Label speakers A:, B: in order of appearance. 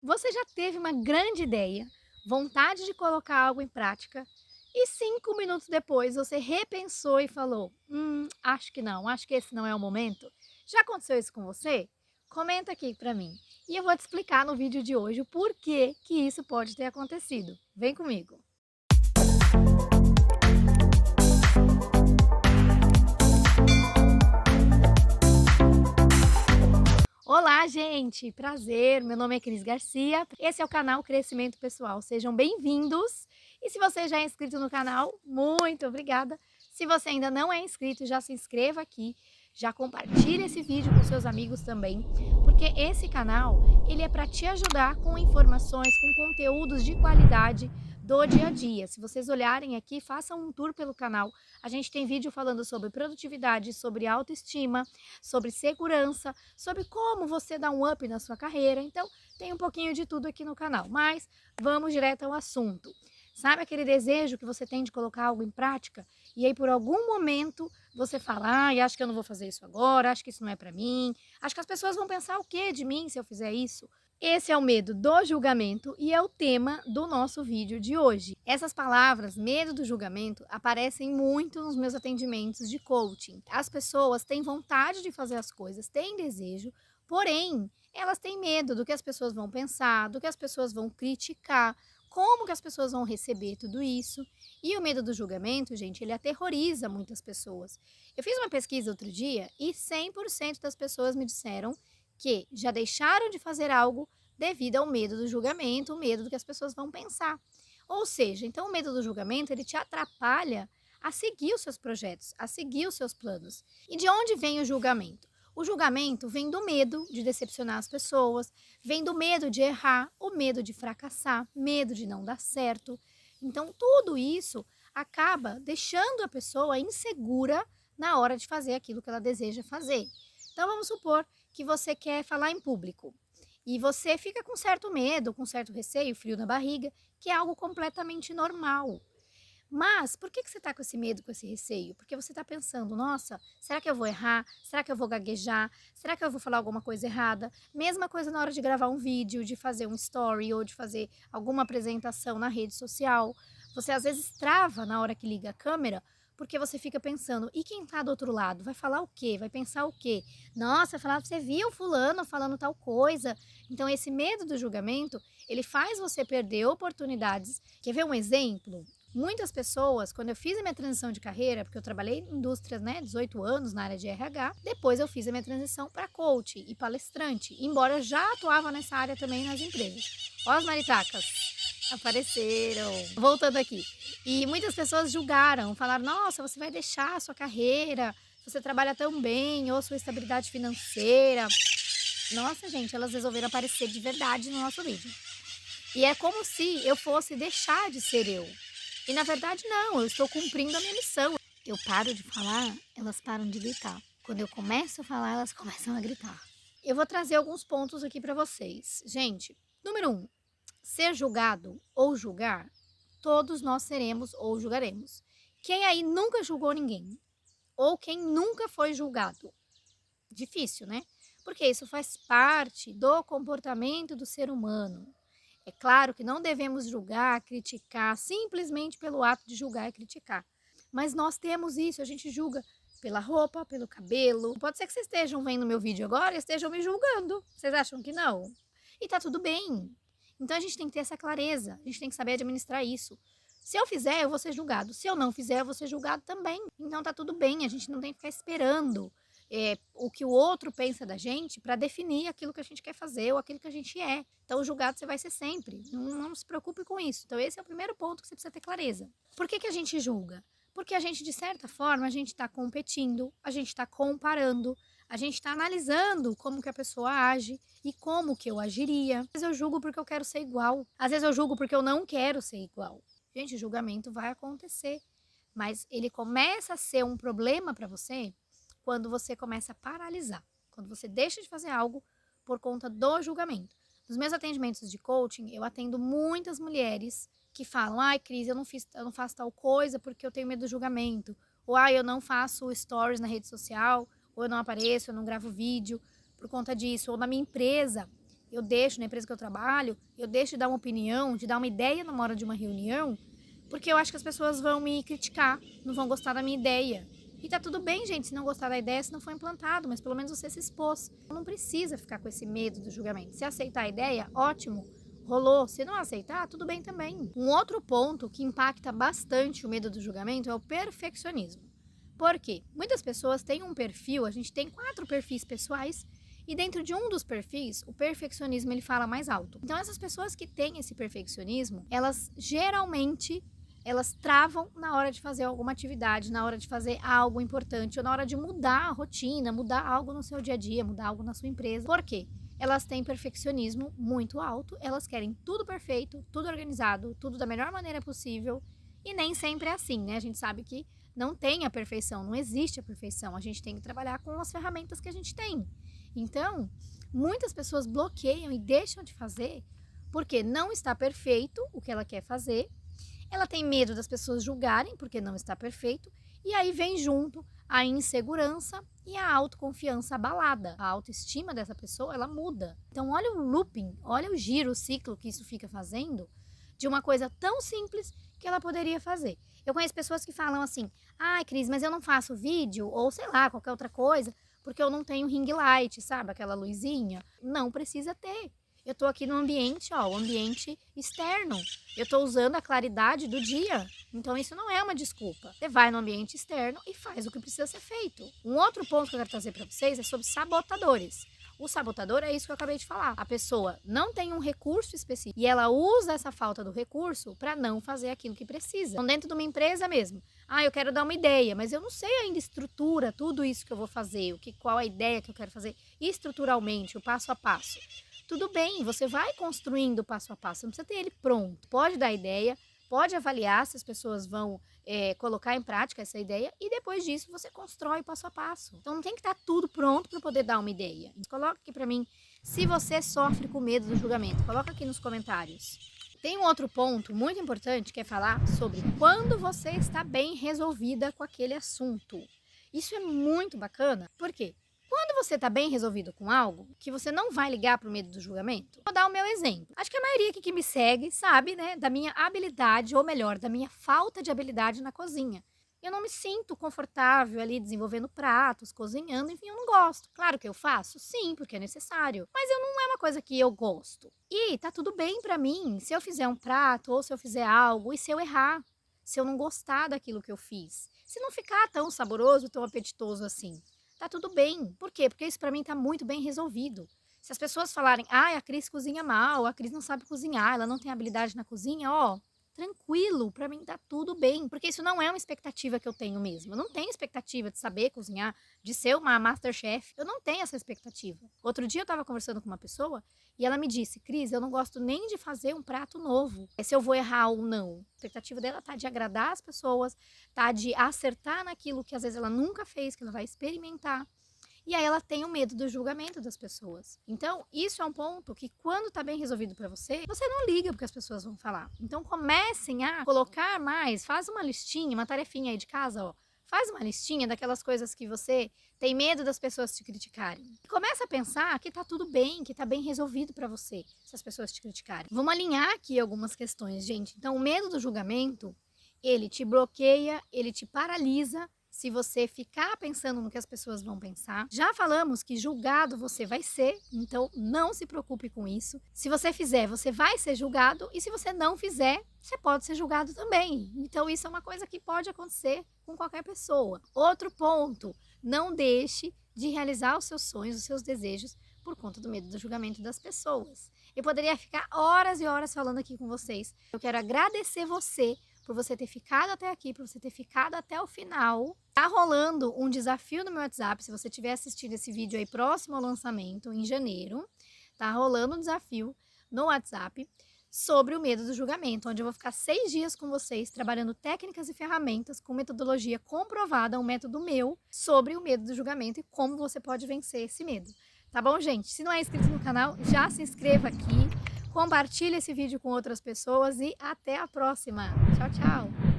A: Você já teve uma grande ideia, vontade de colocar algo em prática e 5 minutos depois você repensou e falou: acho que não, acho que esse não é o momento"? Já aconteceu isso com você? Comenta aqui pra mim e eu vou te explicar no vídeo de hoje o porquê que isso pode ter acontecido. Vem comigo. Olá, gente! Prazer, meu nome é Cris Garcia, esse é o canal Crescimento Pessoal, sejam bem-vindos! E se você já é inscrito no canal, muito obrigada! Se você ainda não é inscrito, já se inscreva aqui, já compartilhe esse vídeo com seus amigos também, porque esse canal, ele é para te ajudar com informações, com conteúdos de qualidade do dia a dia. Se vocês olharem aqui, façam um tour pelo canal, a gente tem vídeo falando sobre produtividade, sobre autoestima, sobre segurança, sobre como você dar um up na sua carreira. Então, tem um pouquinho de tudo aqui no canal, mas vamos direto ao assunto. Sabe aquele desejo que você tem de colocar algo em prática e aí por algum momento você fala: "Ai, acho que eu não vou fazer isso agora, acho que isso não é para mim, acho que as pessoas vão pensar o quê de mim se eu fizer isso?". Esse é o medo do julgamento e é o tema do nosso vídeo de hoje. Essas palavras, medo do julgamento, aparecem muito nos meus atendimentos de coaching. As pessoas têm vontade de fazer as coisas, têm desejo, porém, elas têm medo do que as pessoas vão pensar, do que as pessoas vão criticar, como que as pessoas vão receber tudo isso. E o medo do julgamento, gente, ele aterroriza muitas pessoas. Eu fiz uma pesquisa outro dia e 100% das pessoas me disseram que já deixaram de fazer algo devido ao medo do julgamento, o medo do que as pessoas vão pensar. Ou seja, então o medo do julgamento, ele te atrapalha a seguir os seus projetos, a seguir os seus planos. E de onde vem o julgamento? O julgamento vem do medo de decepcionar as pessoas, vem do medo de errar, o medo de fracassar, medo de não dar certo. Então, tudo isso acaba deixando a pessoa insegura na hora de fazer aquilo que ela deseja fazer. Então, vamos supor que você quer falar em público e você fica com certo medo, com certo receio, frio na barriga, que é algo completamente normal. Mas por que você está com esse medo, com esse receio? Porque você está pensando: nossa, será que eu vou errar? Será que eu vou gaguejar? Será que eu vou falar alguma coisa errada? Mesma coisa na hora de gravar um vídeo, de fazer um story ou de fazer alguma apresentação na rede social. Você às vezes trava na hora que liga a câmera, porque você fica pensando: e quem está do outro lado? Vai falar o quê? Vai pensar o quê? Nossa, vai falar: você viu fulano falando tal coisa? Então esse medo do julgamento, ele faz você perder oportunidades. Quer ver um exemplo? Muitas pessoas, quando eu fiz a minha transição de carreira, porque eu trabalhei em indústrias, né, 18 anos na área de RH, depois eu fiz a minha transição para coach e palestrante, embora eu já atuava nessa área também nas empresas. Ó as maritacas, apareceram. Voltando aqui. E muitas pessoas julgaram, falaram: nossa, você vai deixar a sua carreira, você trabalha tão bem, ou sua estabilidade financeira. Nossa, gente, elas resolveram aparecer de verdade no nosso vídeo. E é como se eu fosse deixar de ser eu. E na verdade não, eu estou cumprindo a minha missão. Eu paro de falar, elas param de gritar. Quando eu começo a falar, elas começam a gritar. Eu vou trazer alguns pontos aqui para vocês. Gente, número um, ser julgado ou julgar, todos nós seremos ou julgaremos. Quem aí nunca julgou ninguém? Ou quem nunca foi julgado? Difícil, né? Porque isso faz parte do comportamento do ser humano. É claro que não devemos julgar, criticar, simplesmente pelo ato de julgar e criticar. Mas nós temos isso, a gente julga pela roupa, pelo cabelo. Pode ser que vocês estejam vendo meu vídeo agora e estejam me julgando. Vocês acham que não? E tá tudo bem. Então a gente tem que ter essa clareza, a gente tem que saber administrar isso. Se eu fizer, eu vou ser julgado. Se eu não fizer, eu vou ser julgado também. Então tá tudo bem, a gente não tem que ficar esperando o que o outro pensa da gente para definir aquilo que a gente quer fazer ou aquilo que a gente é. Então, o julgado você vai ser sempre. Não se preocupe com isso. Então, esse é o primeiro ponto que você precisa ter clareza. Por que a gente julga? Porque a gente, de certa forma, a gente está competindo, a gente está comparando, a gente está analisando como que a pessoa age e como que eu agiria. Às vezes eu julgo porque eu quero ser igual. Às vezes eu julgo porque eu não quero ser igual. Gente, julgamento vai acontecer. Mas ele começa a ser um problema para você quando você começa a paralisar, quando você deixa de fazer algo por conta do julgamento. Nos meus atendimentos de coaching, eu atendo muitas mulheres que falam: ai, Cris, eu não faço tal coisa porque eu tenho medo do julgamento. Ou ai, eu não faço stories na rede social, ou eu não apareço, eu não gravo vídeo por conta disso. Ou na minha empresa, eu deixo na empresa que eu trabalho, eu deixo de dar uma opinião, de dar uma ideia numa hora de uma reunião, porque eu acho que as pessoas vão me criticar, não vão gostar da minha ideia. E tá tudo bem, gente, se não gostar da ideia, se não for implantado, mas pelo menos você se expôs. Não precisa ficar com esse medo do julgamento. Se aceitar a ideia, ótimo, rolou. Se não aceitar, tudo bem também. Um outro ponto que impacta bastante o medo do julgamento é o perfeccionismo. Por quê? Muitas pessoas têm um perfil, a gente tem 4 perfis pessoais, e dentro de um dos perfis, o perfeccionismo ele fala mais alto. Então essas pessoas que têm esse perfeccionismo, elas geralmente travam na hora de fazer alguma atividade, na hora de fazer algo importante, ou na hora de mudar a rotina, mudar algo no seu dia a dia, mudar algo na sua empresa. Por quê? Elas têm perfeccionismo muito alto, elas querem tudo perfeito, tudo organizado, tudo da melhor maneira possível, e nem sempre é assim, né? A gente sabe que não tem a perfeição, não existe a perfeição, a gente tem que trabalhar com as ferramentas que a gente tem. Então, muitas pessoas bloqueiam e deixam de fazer porque não está perfeito o que ela quer fazer, ela tem medo das pessoas julgarem porque não está perfeito, e aí vem junto a insegurança e a autoconfiança abalada. A autoestima dessa pessoa, ela muda. Então olha o looping, olha o giro, o ciclo que isso fica fazendo de uma coisa tão simples que ela poderia fazer. Eu conheço pessoas que falam assim, ai Cris, mas eu não faço vídeo, ou sei lá, qualquer outra coisa, porque eu não tenho ring light, sabe, aquela luzinha. Não precisa ter. Eu tô aqui no ambiente, ó, o ambiente externo. Eu tô usando a claridade do dia. Então isso não é uma desculpa. Você vai no ambiente externo e faz o que precisa ser feito. Um outro ponto que eu quero trazer para vocês é sobre sabotadores. O sabotador é isso que eu acabei de falar. A pessoa não tem um recurso específico e ela usa essa falta do recurso para não fazer aquilo que precisa. Então, dentro de uma empresa mesmo, eu quero dar uma ideia, mas eu não sei ainda estrutura tudo isso que eu vou fazer, qual a ideia que eu quero fazer estruturalmente, o passo a passo. Tudo bem, você vai construindo o passo a passo, não precisa ter ele pronto. Pode dar ideia, pode avaliar se as pessoas vão colocar em prática essa ideia e depois disso você constrói passo a passo. Então não tem que estar tudo pronto para poder dar uma ideia. Coloca aqui para mim se você sofre com medo do julgamento. Coloca aqui nos comentários. Tem um outro ponto muito importante que é falar sobre quando você está bem resolvida com aquele assunto. Isso é muito bacana, por quê? Quando você está bem resolvido com algo, que você não vai ligar para o medo do julgamento, vou dar o meu exemplo. Acho que a maioria aqui que me segue sabe, né, da minha habilidade, ou melhor, da minha falta de habilidade na cozinha. Eu não me sinto confortável ali desenvolvendo pratos, cozinhando, enfim, eu não gosto. Claro que eu faço, sim, porque é necessário, mas não é uma coisa que eu gosto. E tá tudo bem para mim se eu fizer um prato ou se eu fizer algo e se eu errar, se eu não gostar daquilo que eu fiz, se não ficar tão saboroso, tão apetitoso assim. Tá tudo bem. Por quê? Porque isso pra mim tá muito bem resolvido. Se as pessoas falarem, a Cris cozinha mal, a Cris não sabe cozinhar, ela não tem habilidade na cozinha, tranquilo, pra mim tá tudo bem. Porque isso não é uma expectativa que eu tenho mesmo. Eu não tenho expectativa de saber cozinhar, de ser uma Masterchef. Eu não tenho essa expectativa. Outro dia eu tava conversando com uma pessoa e ela me disse, Cris, eu não gosto nem de fazer um prato novo. Se eu vou errar ou não. A expectativa dela tá de agradar as pessoas, tá de acertar naquilo que às vezes ela nunca fez, que ela vai experimentar. E aí ela tem o medo do julgamento das pessoas. Então, isso é um ponto que quando tá bem resolvido para você, você não liga porque as pessoas vão falar. Então, comecem a colocar mais, faz uma listinha, uma tarefinha aí de casa, Faz uma listinha daquelas coisas que você tem medo das pessoas te criticarem. E começa a pensar que tá tudo bem, que tá bem resolvido para você, se as pessoas te criticarem. Vamos alinhar aqui algumas questões, gente. Então, o medo do julgamento, ele te bloqueia, ele te paralisa, se você ficar pensando no que as pessoas vão pensar. Já falamos que julgado você vai ser, então não se preocupe com isso. Se você fizer, você vai ser julgado, e se você não fizer, você pode ser julgado também. Então isso é uma coisa que pode acontecer com qualquer pessoa. Outro ponto, não deixe de realizar os seus sonhos, os seus desejos, por conta do medo do julgamento das pessoas. Eu poderia ficar horas e horas falando aqui com vocês. Eu quero agradecer você por você ter ficado até aqui, por você ter ficado até o final. Tá rolando um desafio no meu WhatsApp, se você estiver assistindo esse vídeo aí próximo ao lançamento, em janeiro, tá rolando um desafio no WhatsApp sobre o medo do julgamento, onde eu vou ficar 6 dias com vocês, trabalhando técnicas e ferramentas com metodologia comprovada, um método meu, sobre o medo do julgamento e como você pode vencer esse medo. Tá bom, gente? Se não é inscrito no canal, já se inscreva aqui. Compartilhe esse vídeo com outras pessoas e até a próxima. Tchau, tchau!